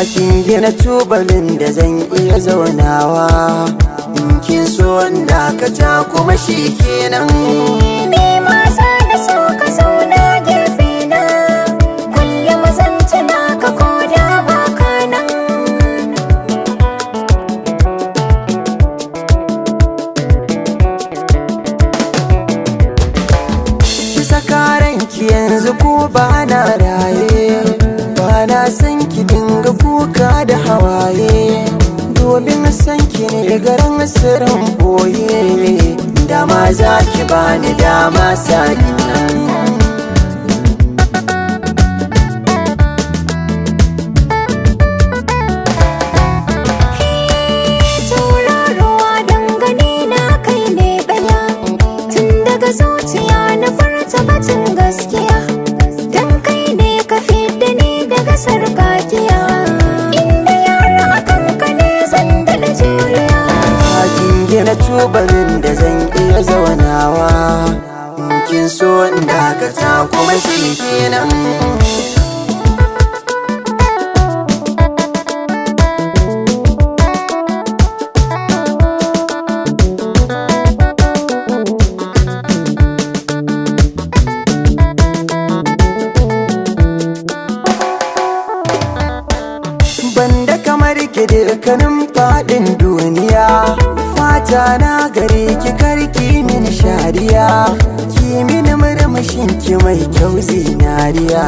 kin gina tubalin da zan iya zaunawa, in kin so dakata kuma shi kenan. Me masa da so ka zauna gefe na, kullum zan tuna ka koda baka nan. Ki saka ranki yanzu ko ba na raye, ba na san ki dinga kuka da hawaye, domin san ki ne garin sirrin boye. Dama za ki bani dama sa'in nan. Tauraruwa dangane na kai ne ɗaya, tun daga zuciya na furta batun gaskiya. Dan kai ne ka fidda ni daga sarƙaƙiya, inda yara akan ka ne zan daɗa juriya. Kin gina tubalin da zan iya zaunawa, in kin so dakata kuma shi kenan. Banda kamar ki dukkanin faɗin duniya, fata na gare ki karki min shariya, ki mini murmushin ki mai kyau zinariya,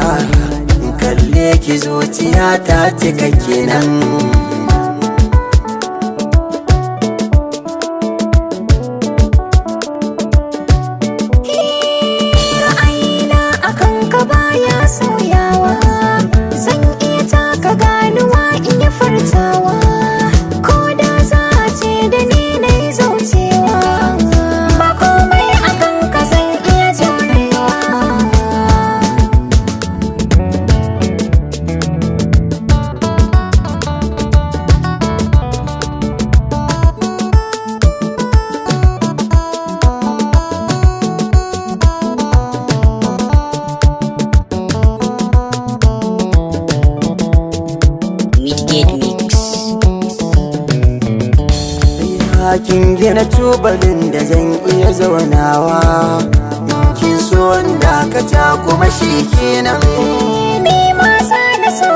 in kalle ki zuciya ta cika kenan. Ra'ayina akan ka baya sauyawa, zan iya taka ganuwa in yi furtawa, ko da za a ce da ni na yi zaucewa, ba komai akan ka zan iya jurewa. Midgate Mix. Kin gina tubalin da zan iya zaunawa, in kin so dakata kuma shi kenan. Me masa da so